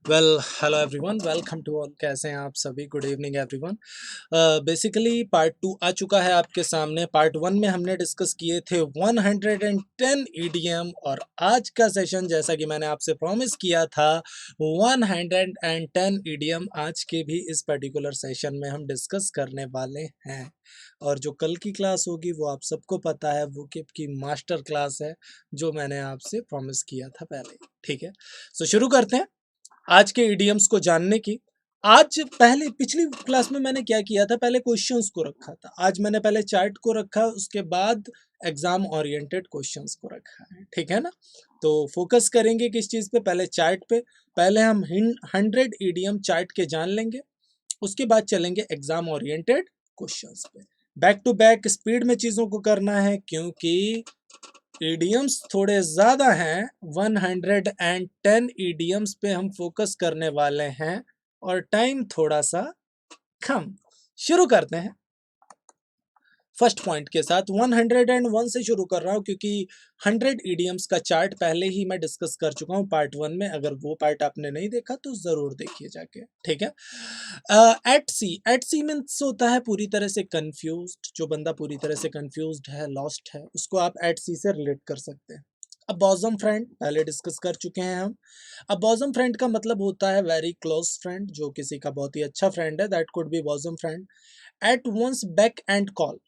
Hello everyone, welcome to all. कैसे हैं आप सभी? Good evening everyone. Basically part two आ चुका है आपके सामने। पार्ट वन में हमने डिस्कस किए थे 110 ईडीएम, और आज का सेशन, जैसा कि मैंने आपसे प्रॉमिस किया था, 110 ईडीएम आज के भी इस पर्टिकुलर सेशन में हम डिस्कस करने वाले हैं। और जो कल की क्लास होगी वो आप सबको पता है, वो की मास्टर क्लास है, जो मैंने आपसे प्रॉमिस किया था पहले। ठीक है, तो शुरू करते हैं आज के इडियम्स को जानने की। आज पहले पिछली क्लास में मैंने क्या किया था, पहले क्वेश्चंस को रखा था। आज मैंने पहले चार्ट को रखा, उसके बाद एग्जाम ओरिएंटेड क्वेश्चंस को रखा है। ठीक है ना? तो फोकस करेंगे किस चीज पे? पहले चार्ट पे। पहले हम 100 चार्ट के जान लेंगे, उसके बाद चलेंगे एग्जाम ओरिएंटेड क्वेश्चंस पे। बैक टू बैक स्पीड में चीजों को करना है, क्योंकि ईडीएम्स थोड़े ज़्यादा हैं। 110 ईडीएम्स पे हम फोकस करने वाले हैं, और टाइम थोड़ा सा कम। शुरू करते हैं फर्स्ट पॉइंट के साथ। 101 से शुरू कर रहा हूँ, क्योंकि 100 ईडीएम्स का चार्ट पहले ही मैं डिस्कस कर चुका हूँ पार्ट वन में। अगर वो पार्ट आपने नहीं देखा तो ज़रूर देखिए जाके। ठीक है। एट सी मीन्स होता है पूरी तरह से कंफ्यूज्ड। जो बंदा पूरी तरह से कंफ्यूज्ड है, लॉस्ट है, उसको आप एट सी से रिलेट कर सकते हैं। अब बॉजम फ्रेंड पहले डिस्कस कर चुके हैं हम। अब बॉजम फ्रेंड का मतलब होता है वेरी क्लोज फ्रेंड, जो किसी का बहुत ही अच्छा फ्रेंड है, that could be bosom friend. At once back and call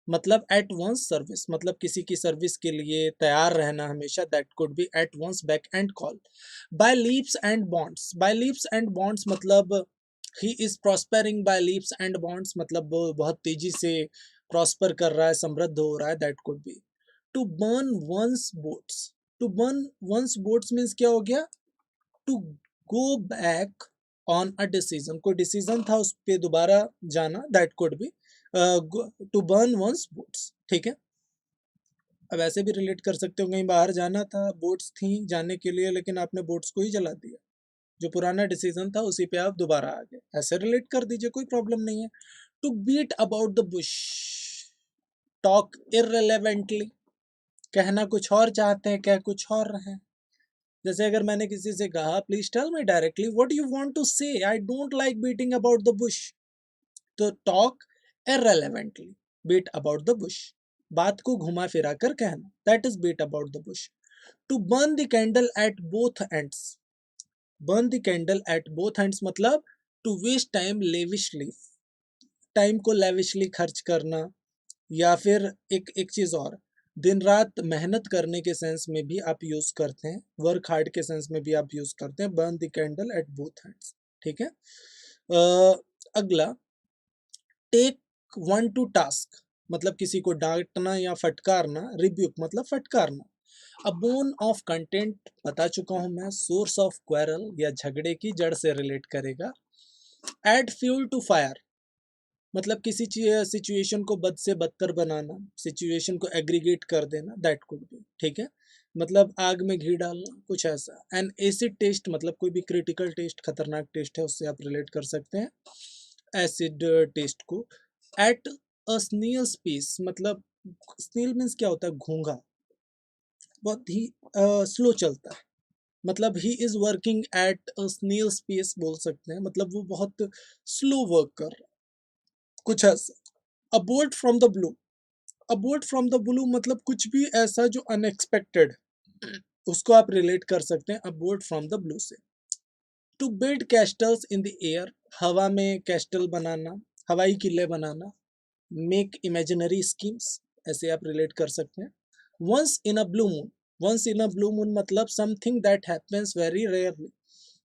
मतलब एट वंस सर्विस, मतलब किसी की सर्विस के लिए तैयार रहना हमेशा, that could be at once back and call. By leaps and bounds, by leaps and bounds मतलब he is prospering by leaps and bounds, मतलब वो बहुत तेजी से प्रॉस्पर कर रहा है, समृद्ध हो रहा है, that could be. To burn one's boats, to burn one's boats means क्या हो गया? To go back on a decision, कोई डिसीजन था उस पर दोबारा जाना, that could be to burn one's boats. ठीक है। अब ऐसे भी रिलेट कर सकते हो, कहीं बाहर जाना था, बोट्स थी जाने के लिए, लेकिन आपने बोट्स को ही जला दिया। जो पुराना डिसीजन था उसी पे आप दोबारा आ गए, ऐसे रिलेट कर दीजिए, कोई प्रॉब्लम नहीं है। To beat about the bush, talk irrelevantly, कहना कुछ और चाहते हैं, कह कुछ और रहे हैं। जैसे अगर मैंने किसी से कहा, please tell me directly what you want to say, I don't like beating about the bush, to talk irrelevantly, beat about the bush, बात को घुमा फिरा कर कहना, that is beat about the bush. To burn the candle at both ends, burn the candle at both ends मतलब to waste time lavishly, time को lavishly खर्च करना। या फिर एक चीज और, दिन रात मेहनत करने के सेंस में भी आप यूज करते हैं, वर्क हार्ड के सेंस में भी आप यूज करते हैं, burn the candle at both hands. ठीक है। अगला, टेक वन टू टास्क मतलब किसी को डांटना या फटकारना, रिब्यूक मतलब फटकारना। अ बोन ऑफ कंटेंट बता चुका हूं मैं, सोर्स ऑफ क्वेरल या झगड़े की जड़ से रिलेट करेगा। एड फ्यूल टू फायर मतलब किसी सिचुएशन को बद से बदतर बनाना, सिचुएशन को एग्रीगेट कर देना, दैट कुड बी। ठीक है, मतलब आग में घी डालना, कुछ ऐसा। एन एसिड टेस्ट मतलब कोई भी क्रिटिकल टेस्ट, खतरनाक टेस्ट है, उससे आप रिलेट कर सकते हैं एसिड टेस्ट को। एट अ स्नेल स्पेस मतलब, स्नेल मीन्स क्या होता है? घोंघा, बहुत ही स्लो चलता है, मतलब he is working at a snail's pace बोल सकते हैं, मतलब वो बहुत स्लो वर्क कर रहा है, कुछ ऐसा। Abort from the blue, abort from the blue मतलब कुछ भी ऐसा जो अनएक्सपेक्टेड, उसको आप रिलेट कर सकते हैं अबोर्ट फ्रॉम द ब्लू से। To build castles in the air, हवा में कैस्टल बनाना, हवाई किले बनाना। मेक इमेजिनरी स्कीम्स, ऐसे आप रिलेट कर सकते हैं। Once in a blue moon, once in a blue moon मतलब something that happens very rarely,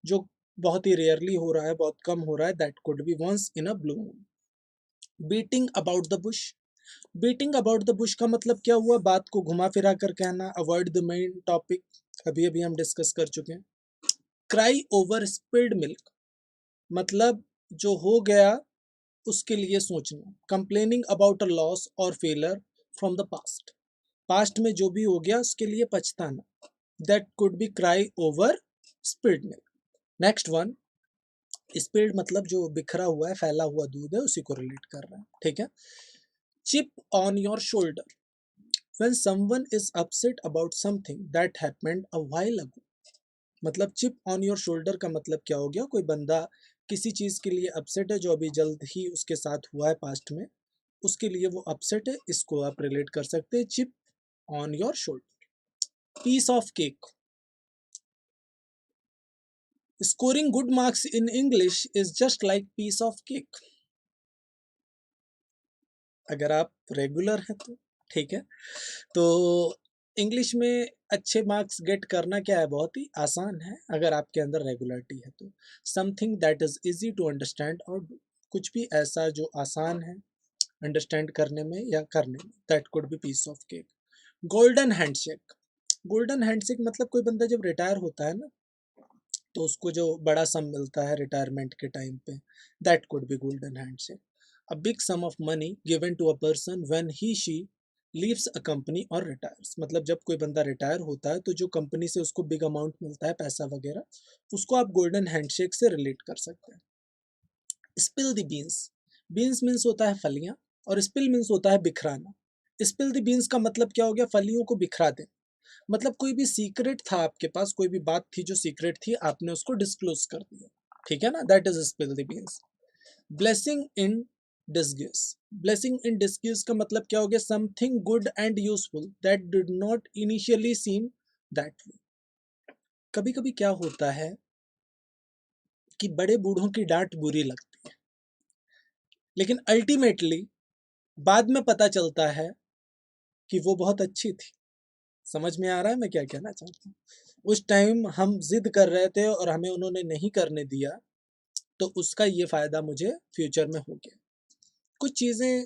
जो बहुत ही रेयरली हो रहा है, बहुत कम हो रहा है, that could be once in a blue moon. Beating about the bush, beating about the bush का मतलब क्या हुआ? बात को घुमा फिरा कर कहना, अवॉइड द मेन टॉपिक, अभी अभी हम डिस्कस कर चुके हैं। क्राई ओवर स्पिल्ड मिल्क मतलब जो हो गया उसके लिए सोचना, कंप्लेनिंग अबाउट अ लॉस और failure from the past, past में जो भी हो गया उसके लिए पछताना, that could be cry over spilled milk. Next one, spilled मतलब जो बिखरा हुआ है, फैला हुआ दूध है, उसी को रिलेट कर रहा है। ठीक है। Chip on your shoulder, when someone is upset about something that happened a while ago, मतलब चिप ऑन योर शोल्डर का मतलब क्या हो गया, कोई बंदा किसी चीज के लिए अपसेट है जो अभी जल्द ही उसके साथ हुआ है पास्ट में, उसके लिए वो अपसेट है, इसको आप रिलेट कर सकते हैं chip on your shoulder. Piece of cake, scoring good marks in English is just like piece of cake. अगर आप रेगुलर हैं तो ठीक है, तो इंग्लिश में अच्छे मार्क्स गेट करना क्या है, बहुत ही आसान है अगर आपके अंदर रेगुलरिटी है तो। Something that is easy to understand और कुछ भी ऐसा जो आसान है अंडरस्टैंड करने में या करने में, that could be piece of cake. Golden handshake, golden handshake मतलब कोई बंदा जब रिटायर होता है ना, तो उसको जो बड़ा सम मिलता है रिटायरमेंट के टाइम पे, that could be golden handshake. A big sum of money given to a person when he she leaves a company और रिटायर्स, मतलब जब कोई बंदा रिटायर होता है तो जो कंपनी से उसको बिग अमाउंट मिलता है पैसा वगैरह, उसको आप गोल्डन हैंडशेक से रिलेट कर सकते हैं। Spill the beans, beans means होता है फलियां और स्पिल मीन्स होता है बिखराना। स्पिल द बीन्स का मतलब क्या हो गया, फलियों को बिखरा दे, मतलब कोई भी सीक्रेट था आपके पास, कोई भी बात थी जो सीक्रेट थी, आपने उसको डिस्क्लोज कर दिया, ठीक है ना, that is spill the beans. Blessing in disguise, blessing in disguise का मतलब क्या हो गया, something good and useful that did not initially seem that way. कभी कभी क्या होता है कि बड़े बूढ़ों की डांट बुरी लगती है, लेकिन अल्टीमेटली बाद में पता चलता है कि वो बहुत अच्छी थी। समझ में आ रहा है मैं क्या कहना चाहता हूँ। उस टाइम हम जिद कर रहे थे और हमें उन्होंने नहीं करने दिया, तो उसका ये फायदा मुझे फ्यूचर में हो गया। कुछ चीजें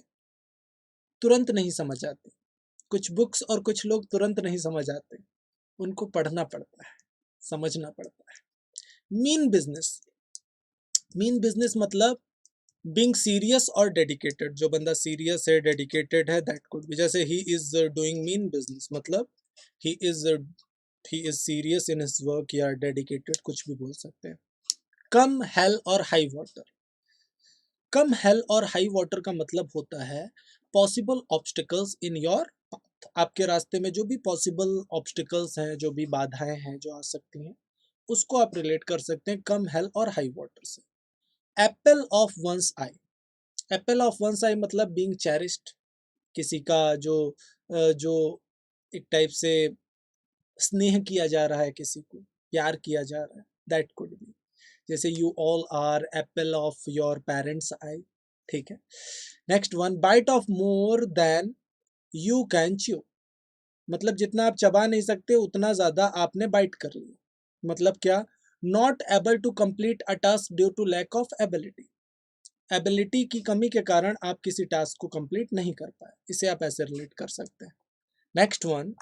तुरंत नहीं समझ आती, कुछ बुक्स और कुछ लोग तुरंत नहीं समझ आते, उनको पढ़ना पड़ता है, समझना पड़ता है। मीन बिजनेस, मीन बिजनेस मतलब बीइंग सीरियस और डेडिकेटेड, जो बंदा सीरियस है डेडिकेटेड है, दैट कुड बी, जैसे he is doing mean business मतलब he is he is serious in his work या डेडिकेटेड, कुछ भी बोल सकते हैं। कम हेल और हाई वाटर, कम हेल और हाई वाटर का मतलब होता है possible obstacles in your path, आपके रास्ते में जो भी पॉसिबल ऑब्स्टिकल्स हैं, जो भी बाधाएं हैं जो आ सकती हैं, उसको आप रिलेट कर सकते हैं कम हेल और हाई वाटर से। Apple of one's eye, apple of one's eye मतलब बीइंग चेरिस्ड, किसी का जो एक टाइप से स्नेह किया जा रहा है, किसी को प्यार किया जा रहा है, दैट कुड बी, जैसे you all are apple of your parents eye, ठीक है। Next one, bite off more than you can chew, मतलब जितना आप चबा नहीं सकते उतना ज्यादा आपने बाइट कर लिया, मतलब क्या, not able to complete a task due to lack of ability, ability की कमी के कारण आप किसी टास्क को कंप्लीट नहीं कर पाए, इसे आप ऐसे रिलेट कर सकते हैं। Next one,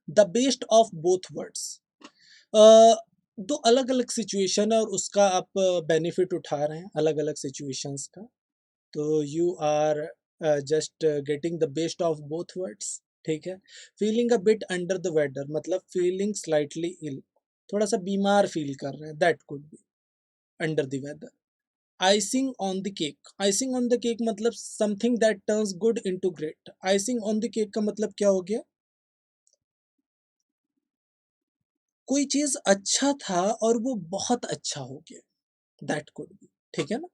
the best of both words, दो अलग अलग सिचुएशन है और उसका आप बेनिफिट उठा रहे हैं अलग अलग सिचुएशंस का, तो you are just getting the best of both words, ठीक है। Feeling a bit under the weather मतलब फीलिंग स्लाइटली इल, थोड़ा सा बीमार फील कर रहे हैं, that could be under the weather. Icing on the cake, icing on the cake मतलब something that turns good into great, icing on the cake का मतलब क्या हो गया, कोई चीज अच्छा था और वो बहुत अच्छा हो गया, दैट कुड बी, ठीक है ना।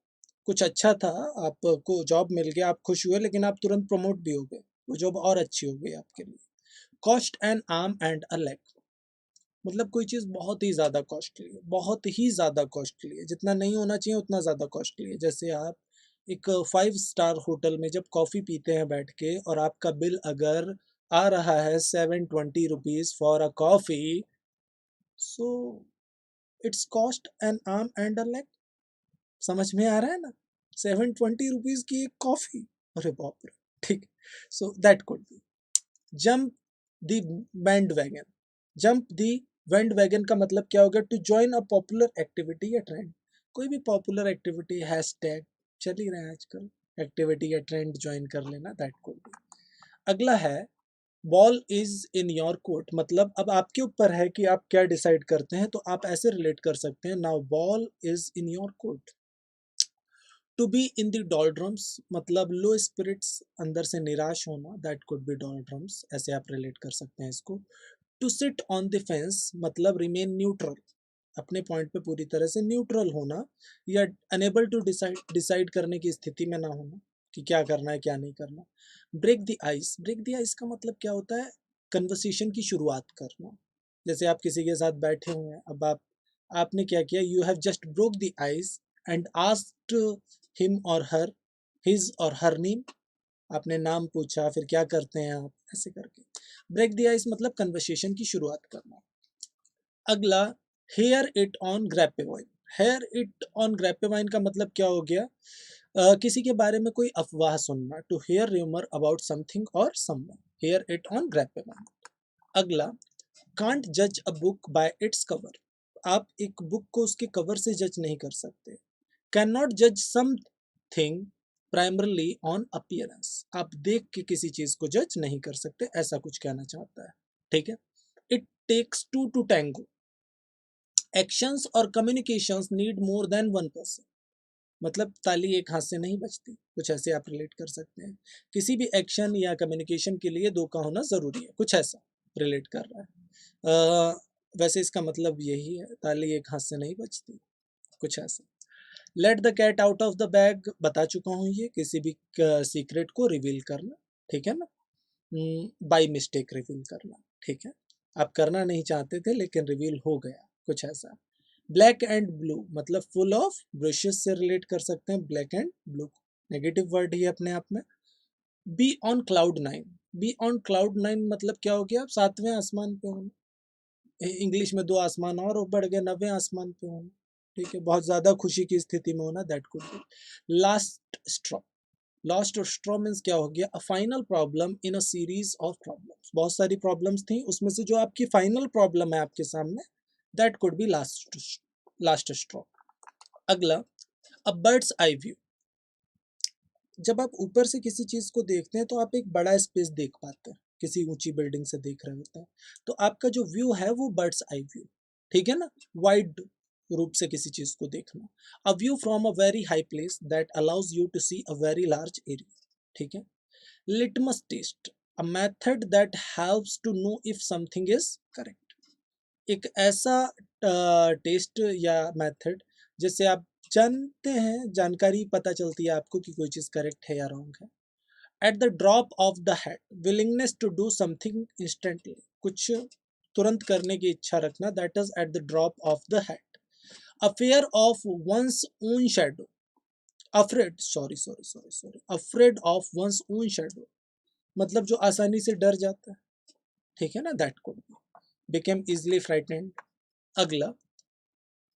कुछ अच्छा था, आपको जॉब मिल गया, आप खुश हुए, लेकिन आप तुरंत प्रमोट भी हो गए, वो जॉब और अच्छी हो गई आपके लिए। Cost N arm and a leg, मतलब कोई चीज बहुत ही ज्यादा कॉस्टली है, बहुत ही ज्यादा कॉस्टली है, जितना नहीं होना चाहिए उतना ज्यादा कॉस्टली है। जैसे आप एक 5 स्टार होटल में जब कॉफी पीते हैं बैठ के और आपका बिल अगर आ रहा है 720 rupees for a coffee, so it's cost N arm and a leg, समझ में आ रहा है ना, 720 रुपीज की एक कॉफी, अरे बाप रे, ठीक। So that could be jump the bandwagon, jump the bandwagon का मतलब क्या होगा, to join a popular activity या ट्रेंड, कोई भी पॉपुलर एक्टिविटी हैशटैग चल ही रहा है आजकल, एक्टिविटी या ट्रेंड ज्वाइन कर लेना, दैट कुड बी। अगला है ball is in your court, मतलब अब आपके ऊपर है कि आप क्या डिसाइड करते हैं, तो आप ऐसे रिलेट कर सकते हैं, now ball is in your court. To be in the doldrums मतलब लो स्पिरिट्स, अंदर से निराश होना, दैट कुड बी डॉल्ड्रम्स, ऐसे आप रिलेट कर सकते हैं इसको। To sit on the fence मतलब रिमेन न्यूट्रल, अपने पॉइंट पे पूरी तरह से न्यूट्रल होना, या अनेबल टू डिसाइड करने की स्थिति में ना होना कि क्या करना है क्या नहीं करना। Break the ice, break the ice का मतलब क्या होता है, कन्वर्सेशन की शुरुआत करना। जैसे आप किसी के साथ बैठे हुए हैं, अब आपने क्या किया, you have just broke the ice and asked him और हर हिज और हर नेम, आपने नाम पूछा, फिर क्या करते हैं आप, ऐसे करके। ब्रेक द आइस मतलब कन्वर्सेशन की शुरुआत करना। अगला, hear it on grapevine. Hear it on grapevine का मतलब क्या हो गया, किसी के बारे में कोई अफवाह सुनना, to hear rumour about something और someone, hear it on grapevine. अगला, कांट जज a book by its cover, आप एक बुक को उसके कवर से जज नहीं कर सकते। कैन नॉट जज समथिंग प्राइमरली ऑन अपीयरेंस, आप देख के किसी चीज को जज नहीं कर सकते, ऐसा कुछ कहना चाहता है, ठीक है। It takes two to tango, actions और communications need more than one person, मतलब ताली एक हाथ से नहीं बजती, कुछ ऐसे आप रिलेट कर सकते हैं। किसी भी एक्शन या कम्युनिकेशन के लिए दो का होना जरूरी है, कुछ ऐसा रिलेट कर रहा है। वैसे इसका मतलब यही है, ताली एक हाथ से नहीं बजती, कुछ ऐसा। Let the cat out of the bag, बता चुका हूँ, ये किसी भी सीक्रेट को रिवील करना, ठीक है ना, बाई मिस्टेक रिवील करना, ठीक है। आप करना नहीं चाहते थे लेकिन रिवील हो गया, कुछ ऐसा। ब्लैक एंड ब्लू मतलब फुल ऑफ ब्रशेस से रिलेट कर सकते हैं, black and blue, negative word ही अपने आप में। Be on cloud nine, be on cloud nine मतलब क्या हो गया, आप सातवें आसमान पे होना, इंग्लिश में दो आसमान और बढ़ गए, नवे आसमान पे होना, ठीक है, बहुत ज्यादा खुशी की स्थिति में होना, that could be. Last straw, last straw means क्या हो गया, a final problem in a series of problems, बहुत सारी प्रॉब्लम्स थी, उसमें से जो आपकी फाइनल प्रॉब्लम है आपके सामने, that could be last straw. अगला, अ बर्ड्स आई व्यू, जब आप ऊपर से किसी चीज को देखते हैं तो आप एक बड़ा स्पेस देख पाते हैं, किसी ऊंची बिल्डिंग से देख रहे होते हैं, तो आपका जो व्यू है वो बर्ड्स आई व्यू, ठीक है ना, वाइड रूप से किसी चीज को देखना। A view from a very high place that allows you to see a very large area, ठीक है। Litmus test, a method that helps to know if something is correct, एक ऐसा टेस्ट या मेथड जिससे आप जानते हैं, जानकारी पता चलती है आपको कि कोई चीज करेक्ट है या रॉन्ग है। At the drop of the hat, willingness to do something instantly, कुछ तुरंत करने की इच्छा रखना, that is at the drop of the hat. A fear of one's own shadow, afraid, sorry afraid of one's own shadow मतलब जो आसानी से डर जाता है, ठीक है ना, that could B. Became easily frightened. अगला,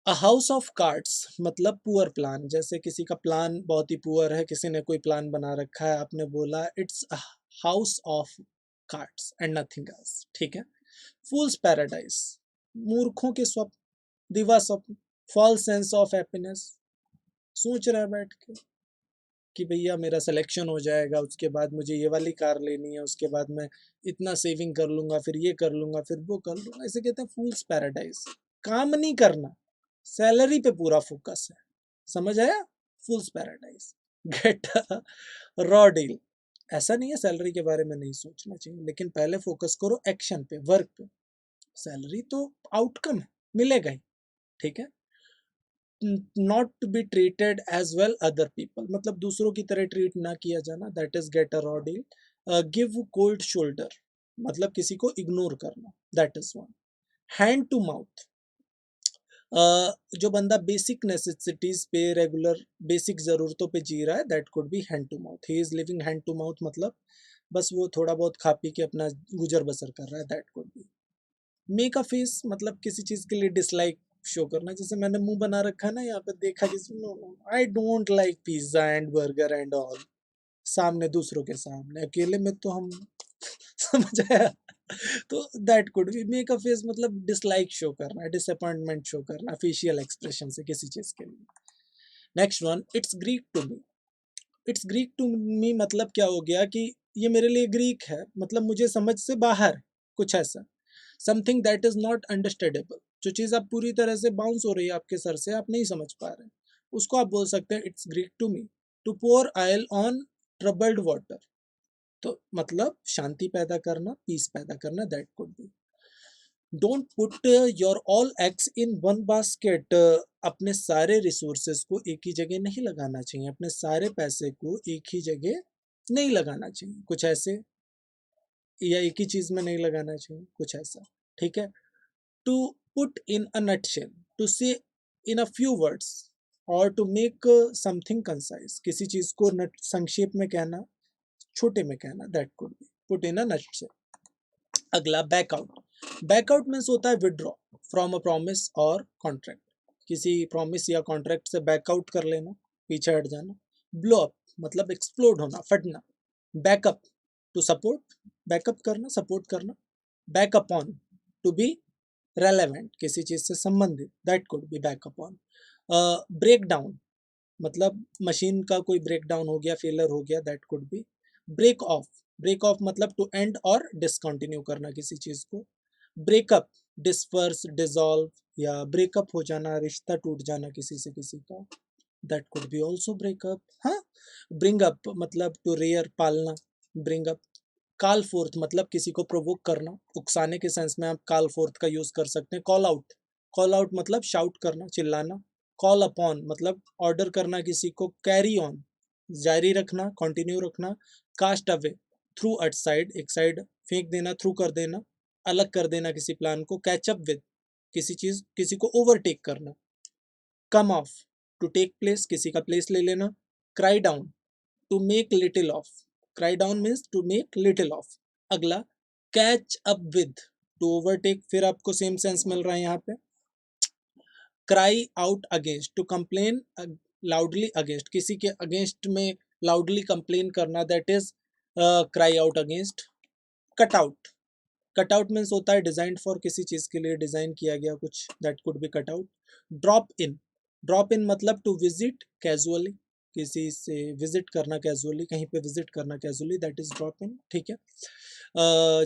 अ हाउस ऑफ कार्ड्स मतलब पुअर प्लान, जैसे किसी का प्लान बहुत ही पुअर है, किसी ने कोई प्लान बना रखा है, आपने बोला it's a house of cards and nothing else, ठीक है। फूल्स पैराडाइज, मूर्खों के स्वप्न, दिवा स्वप्न। फॉल्स सेंस ऑफ हैप्पीनेस, सोच रहा है बैठ के कि भैया मेरा सिलेक्शन हो जाएगा, उसके बाद मुझे ये वाली कार लेनी है, उसके बाद मैं इतना सेविंग कर लूंगा, फिर ये कर लूंगा, फिर वो कर लूंगा, इसे कहते हैं फूल्स पैराडाइज। काम नहीं करना, सैलरी पे पूरा फोकस है, समझ आया, फूल्स पैराडाइज। गेट रॉ डील, ऐसा नहीं है सैलरी के बारे में नहीं सोचना चाहिए, लेकिन पहले फोकस करो एक्शन पे, वर्क पे, सैलरी तो आउटकम है, मिलेगा ही, ठीक है। Not to be treated as well other people मतलब दूसरों की तरह ट्रीट ना किया जाना, that is get a raw deal. Give cold shoulder मतलब किसी को इग्नोर करना, that is one. Hand to mouth, जो बंदा बेसिक नेसेसिटीज पे, रेगुलर बेसिक जरूरतों पे जी रहा है, that could be hand to mouth, he is living hand to mouth मतलब बस वो थोड़ा बहुत खा पी के अपना गुजर बसर कर रहा है, that could be. Make a face मतलब किसी चीज के लिए डिसलाइक शो करना, जैसे मैंने मुंह बना रखा है ना यहाँ पे, देखा किसी, no no I don't like pizza and burger and all, सामने दूसरों के सामने, अकेले में तो हम समझ आया। तो that could be make a face मतलब डिसलाइक शो करना, डिसअपॉइंटमेंट शो करना फेशियल एक्सप्रेशन से किसी चीज के लिए। Next one, it's Greek to me, it's Greek to me मतलब क्या हो गया कि ये मेरे लिए ग्रीक है, मतलब मुझे समझ से बाहर है, कुछ ऐसा। Something that is not understandable, जो चीज आप पूरी तरह से बाउंस हो रही है आपके सर से, आप नहीं समझ पा रहे, उसको आप बोल सकते हैं it's Greek to me. To pour oil on troubled water, तो मतलब शांति पैदा करना, पीस पैदा करना, that could be. Don't put your all eggs in one basket. अपने सारे रिसोर्सेज को एक ही जगह नहीं लगाना चाहिए, अपने सारे पैसे को एक ही जगह नहीं लगाना चाहिए, कुछ ऐसे, या एक ही चीज में नहीं लगाना चाहिए, कुछ ऐसा। ठीक है। To put in a nutshell, to say in a few words, और टू मेक समथिंग कंसाइज, किसी चीज को संक्षेप में कहना, छोटे में कहना, that could be put in a nutshell. अगला बैकआउट। बैकआउट मीन्स होता है विड्रॉ फ्रॉम अ प्रॉमिस और कॉन्ट्रैक्ट, किसी प्रॉमिस या कॉन्ट्रैक्ट से बैकआउट कर लेना, पीछे हट जाना। ब्लो अप मतलब एक्सप्लोड होना, फटना। बैकअप टू सपोर्ट, बैकअप करना, सपोर्ट करना। Back up on to be relevant, किसी चीज से संबंधित, that could be back up on. Break down मतलब मशीन का कोई ब्रेक डाउन हो गया, फेलर हो गया, that could be. Break off, break off मतलब टू एंड और डिसकंटिन्यू करना किसी चीज को। ब्रेकअप, डिस्पर्स, डिसॉल्व, या ब्रेकअप हो जाना, रिश्ता टूट जाना किसी से किसी का, that could B also breakup. हाँ। ब्रिंग अप मतलब टू रेयर, पालना, ब्रिंग अप। कॉल फोर्थ मतलब किसी को प्रोवोक करना, उकसाने के सेंस में आप कॉल फोर्थ का यूज कर सकते हैं। कॉल आउट, कॉल आउट मतलब शाउट करना, चिल्लाना। कॉल अपॉन मतलब ऑर्डर करना किसी को। कैरी ऑन जारी रखना, कंटिन्यू रखना। कास्ट अवे, थ्रू अट साइड, एक साइड फेंक देना, थ्रू कर देना, अलग कर देना किसी प्लान को। कैचअप विद किसी चीज, किसी को ओवरटेक करना। Come off to take place, किसी का प्लेस ले लेना। Cry down to make little of, cry down means to make little of. अगला catch up with, to overtake, फिर आपको सेम सेंस मिल रहा है यहाँ पे। Cry out against, to complain loudly against, किसी के अगेंस्ट में लाउडली कंप्लेन करना, that is cry out against. Cut out, cut out means होता है डिजाइन फॉर, किसी चीज के लिए डिजाइन किया गया कुछ, that could B cut out. Drop in, drop in मतलब टू विजिट कैजुअली, किसी से विजिट करना कैजुअली, कहीं पे विजिट करना casually, that is drop in. ठीक है।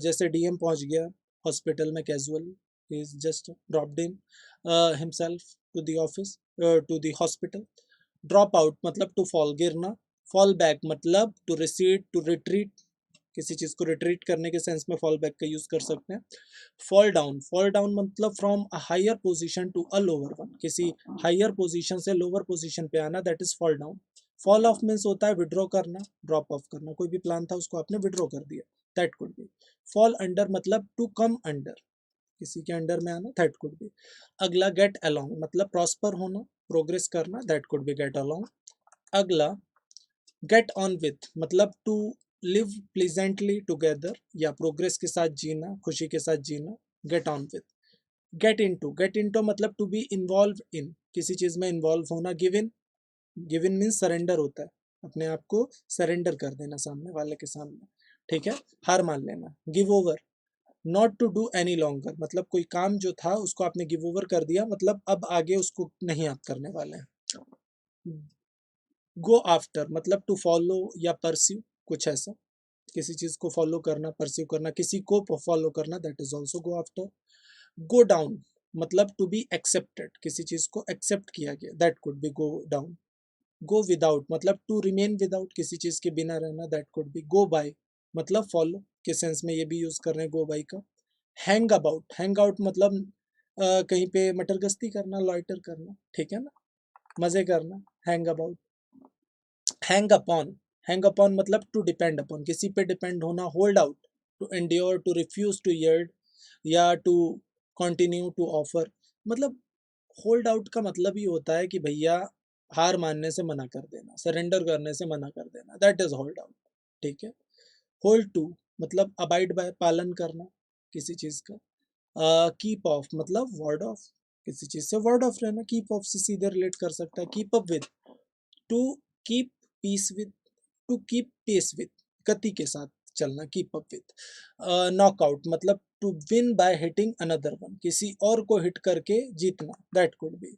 जैसे डीएम पहुंच गया हॉस्पिटल में casually, he is just dropped in himself to the office, to the hospital. Drop out मतलब टू फॉल, गिरना। फॉल बैक मतलब टू रिसीड, टू रिट्रीट, किसी चीज को रिट्रीट करने के सेंस में फॉल बैक का यूज कर सकते हैं। फॉल डाउन, फॉल डाउन मतलब from a higher position to a lower one, किसी हायर पोजीशन से लोअर पोजीशन पे आना, that is fall down. Fall off means होता है विड्रॉ करना, ड्रॉप ऑफ करना, कोई भी प्लान था उसको आपने विड्रॉ कर दिया, that could be. Fall under मतलब टू कम अंडर, किसी के अंडर में आना, दैट कुड बी। अगला गेट अलोंग मतलब प्रॉस्पर होना, प्रोग्रेस करना, that could be get along. अगला गेट ऑन विथ मतलब टू लिव प्लीजेंटली टुगेदर, या प्रोग्रेस के साथ जीना, खुशी के साथ जीना, get on with. Get into, get into मतलब टू बी इन्वॉल्व इन, किसी चीज में इन्वॉल्व होना। Give in, give in means surrender होता है, अपने आप को सरेंडर कर देना सामने वाले के सामने। ठीक है। हार मान लेना। Give over, not to do any longer मतलब कोई काम जो था उसको आपने गिव ओवर कर दिया, मतलब अब आगे उसको नहीं आप करने वाले हैं। गो आफ्टर मतलब टू फॉलो या परस्यू, कुछ ऐसा, किसी चीज को फॉलो करना, परस्यू करना, किसी को फॉलो करना, that is also go after. Go down मतलब टू बी एक्सेप्टेड, किसी चीज को एक्सेप्ट किया गया, that could be go down. Go without मतलब टू रिमेन विदाउट, किसी चीज के बिना रहना, that could be. Go by मतलब फॉलो के सेंस में ये भी यूज कर रहे हैं गो बाय का। हैंग अबाउट, हैंग आउट मतलब कहीं पे मटर गश्ती करना, लॉइटर करना, ठीक है ना, मजे करना, hang about. Hang upon, hang upon मतलब टू डिपेंड अपॉन, किसी पे डिपेंड होना। Hold out to endure, to refuse to yield, या टू कंटिन्यू, टू ऑफर। मतलब होल्ड आउट का मतलब ही होता है कि भैया हार मानने से मना कर देना, सरेंडर करने से मना कर देना, दैट इज होल्ड आउट। ठीक है। होल्ड टू मतलब अबाइड बाय, पालन करना किसी चीज का। कीप ऑफ मतलब वर्ड ऑफ, किसी चीज से वर्ड ऑफ रहना, कीप ऑफ से सीधे रिलेट कर सकता है। Keep up with, to keep peace with, to keep pace with, गति के साथ चलना, कीप अप विद। नॉकआउट मतलब to win by hitting another one, किसी और को हिट करके जीतना, that could be.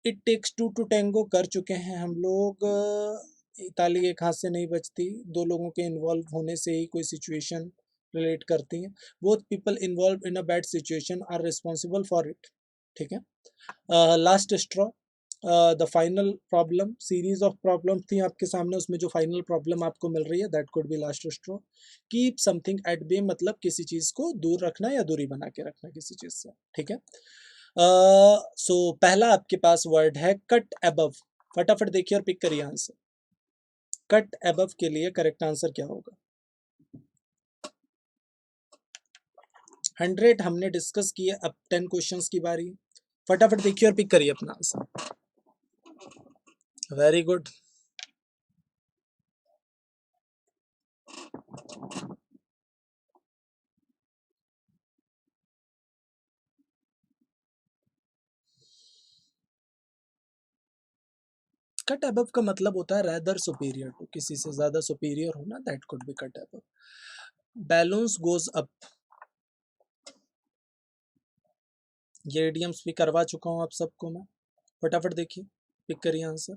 It takes two to Tengo कर चुके हैं हम लोग। ताली एक हाथ से नहीं बचती, दो लोगों के इन्वॉल्व होने से ही कोई सिचुएशन रिलेट करती है। Both people involve in a bad situation are responsible for it. ठीक है। Last straw the final problem, series of problem थी आपके सामने, उसमें जो फाइनल प्रॉब्लम आपको मिल रही है that could be last straw. Keep something at bay मतलब किसी चीज को दूर रखना या दूरी बना के रखना किसी चीज से, ठीक है। सो पहला आपके पास वर्ड है कट अबव। फटाफट देखिए और पिक करिए आंसर। कट अबव के लिए करेक्ट आंसर क्या होगा? 100 हमने डिस्कस किए, अब 10 क्वेश्चंस की बारी है। फटाफट देखिए और पिक करिए अपना answer. Very good. Cut above का मतलब होता है रैदर सुपीरियर टू, किसी से ज्यादा सुपीरियर होना, that could B cut above. Balance goes up, ये इडियम्स भी करवा चुका हूं आप सबको मैं। फटाफट देखिए, पिक करिए answer.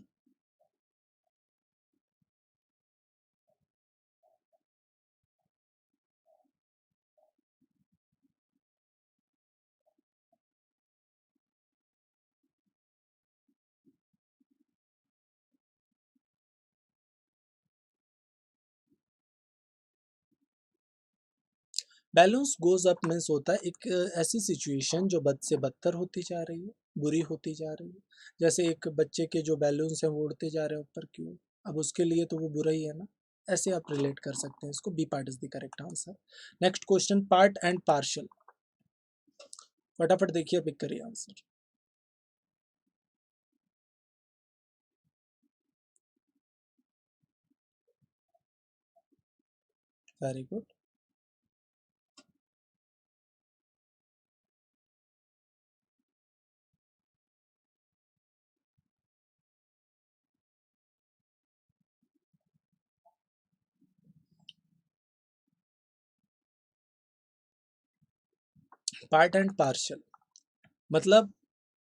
Balance goes up means होता है एक ऐसी सिचुएशन जो बद से बदतर होती जा रही है, बुरी होती जा रही है। जैसे एक बच्चे के जो बैलून्स हैं वो उड़ते जा रहे हैं ऊपर की ओर, अब उसके लिए तो वो बुरा ही है ना। ऐसे आप रिलेट कर सकते हैं इसको। B part is the correct answer. Next question, part and partial. फटाफट देखिए, पिक करिए answer. Very good. Part and partial मतलब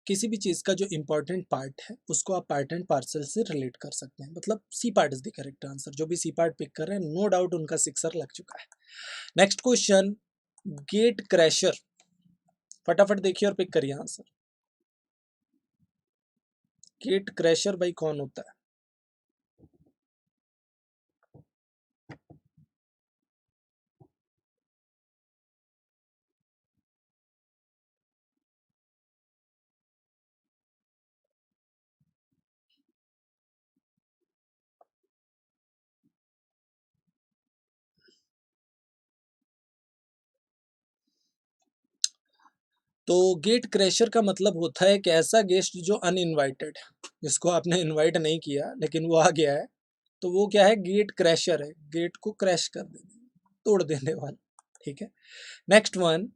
किसी भी चीज का जो इंपॉर्टेंट पार्ट है उसको आप पार्ट एंड पार्सल से रिलेट कर सकते हैं। मतलब C part is the correct answer. जो भी सी पार्ट पिक कर रहे हैं नो डाउट उनका सिक्सर लग चुका है। Next question, gate crasher. फटाफट देखिए और पिक करिए आंसर। गेट क्रैशर भाई कौन होता है? तो गेट क्रैशर का मतलब होता है कि ऐसा गेस्ट जो अनइनवाइटेड है, जिसको आपने इनवाइट नहीं किया लेकिन वो आ गया है, तो वो क्या है? गेट क्रैशर है, गेट को क्रैश कर देने, तोड़ देने वाला, ठीक है। Next one,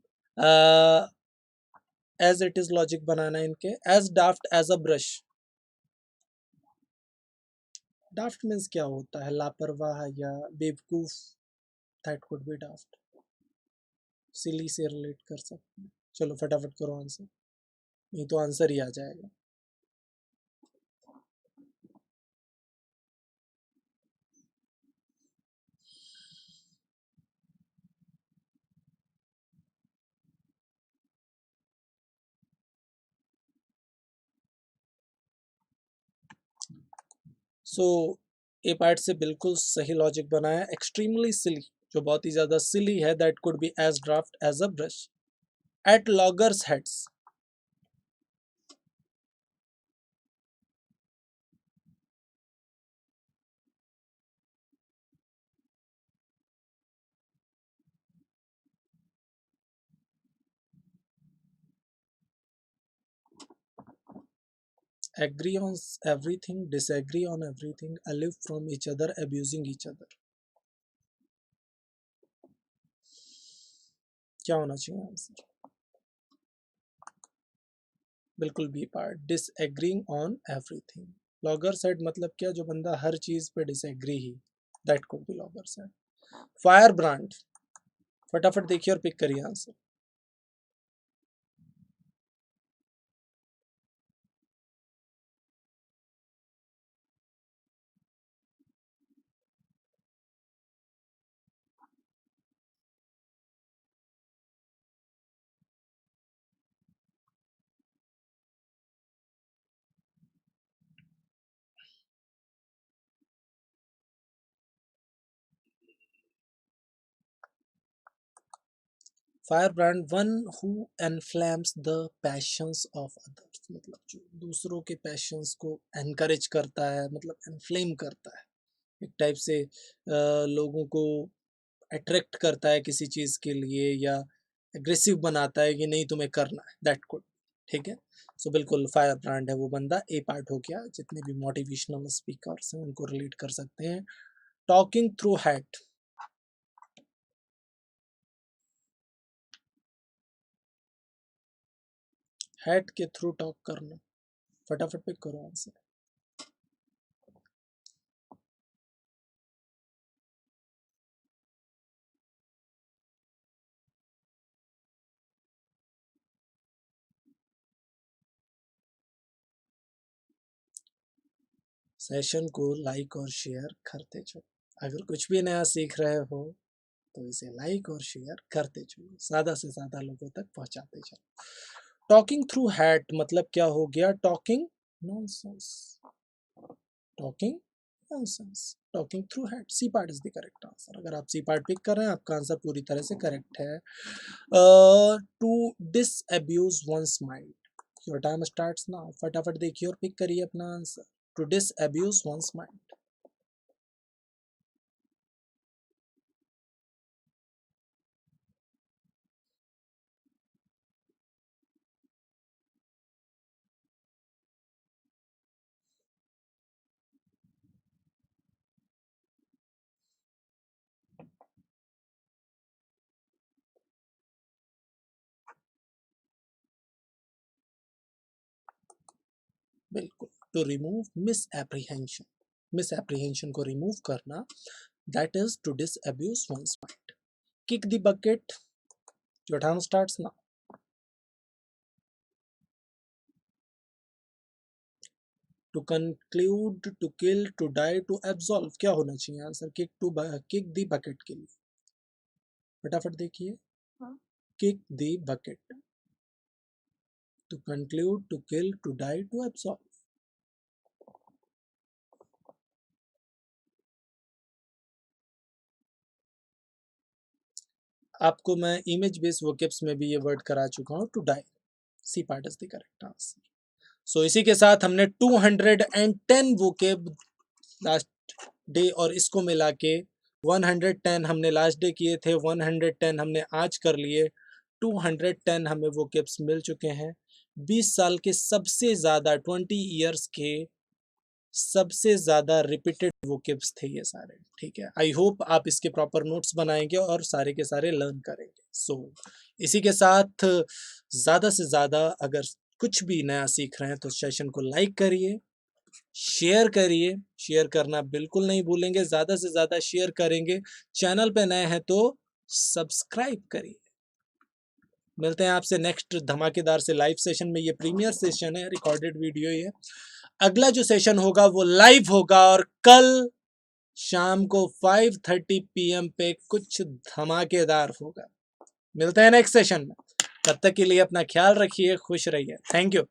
as it is logic बनाना है इनके। As daft as a brush. Daft means क्या होता है? लापरवाह या बेवकूफ, that could be daft. Silly से रिलेट कर सकते हैं। चलो फटाफट करो आंसर, नहीं तो आंसर ही आ जाएगा। सो ए पार्ट से बिल्कुल सही लॉजिक बनाया। एक्सट्रीमली सिली, जो बहुत ही ज्यादा सिली है, that could be as draft as a brush. At loggers heads. Agree on everything, disagree on everything, alive from each other, abusing each other. क्या होना चाहिए आंसर? बिल्कुल B part, disagreeing on everything. Loggerhead मतलब क्या? जो बंदा हर चीज पे डिसएग्री ही, that could be loggerhead. Fire brand. फटाफट देखिए और पिक करिए answer. Fire brand one who inflames the passions of others, मतलब जो दूसरों के पैशंस को एनकरेज करता है, मतलब एनफ्लेम करता है, एक टाइप से लोगों को अट्रैक्ट करता है किसी चीज़ के लिए, या एग्रेसिव बनाता है कि नहीं तुम्हें करना है, दैट कुड। ठीक है, सो बिल्कुल फायर ब्रांड है वो बंदा। ए पार्ट हो गया, जितने भी मोटिवेशनल स्पीकर्स हैं उनको रिलेट कर सकते हैं। टॉकिंग थ्रू हैट, हैट के थ्रू टॉक करना, फटाफट पिक करो आंसर। सेशन को लाइक और शेयर करते चलो। अगर कुछ भी नया सीख रहे हो तो इसे लाइक और शेयर करते चलो, ज़्यादा से ज़्यादा लोगों तक पहुंचाते चलो। टॉकिंग थ्रू हैट मतलब क्या हो गया? Talking nonsense, talking nonsense, talking through hat. C part is the correct answer. अगर आप सी पार्ट पिक कर रहे हैं आपका आंसर पूरी तरह से करेक्ट है। To disabuse one's mind, your time starts now. फटाफट देखिए और पिक करिए अपना answer. To disabuse one's mind, बिल्कुल। To remove misapprehension, misapprehension को रिमूव करना, that is to disabuse one's mind. Kick the bucket, your time starts now. To conclude, to kill, to die, to absolve, क्या होना चाहिए answer? Kick the bucket के लिए फटाफट देखिए। Kick the bucket, to conclude, to kill, to die, to absolve. आपको मैं image based vocabs में भी ये वर्ड करा चुका हूँ, to die. C part is the correct answer. So इसी के साथ हमने 210 वोकेब लास्ट डे और इसको मिला के 110 हमने लास्ट डे किए थे, 110 हमने आज कर लिए, 210 हमें वोकेब्स मिल चुके हैं। 20 साल के सबसे ज़्यादा, 20 ईयर्स के सबसे ज़्यादा रिपीटेड वोकेब्स थे ये सारे। ठीक है, आई होप आप इसके प्रॉपर नोट्स बनाएंगे और सारे के सारे लर्न करेंगे। सो इसी के साथ ज़्यादा से ज़्यादा अगर कुछ भी नया सीख रहे हैं तो सेशन को लाइक करिए, शेयर करिए, शेयर करना बिल्कुल नहीं भूलेंगे, ज़्यादा से ज़्यादा शेयर करेंगे। चैनल पे नए हैं तो सब्सक्राइब करिए। मिलते हैं आपसे नेक्स्ट धमाकेदार से लाइव सेशन में। ये प्रीमियर सेशन है, रिकॉर्डेड वीडियो ही है। अगला जो सेशन होगा वो लाइव होगा और कल शाम को 5:30 PM पे कुछ धमाकेदार होगा। मिलते हैं नेक्स्ट सेशन में, तब तक के लिए अपना ख्याल रखिए, खुश रहिए। Thank you.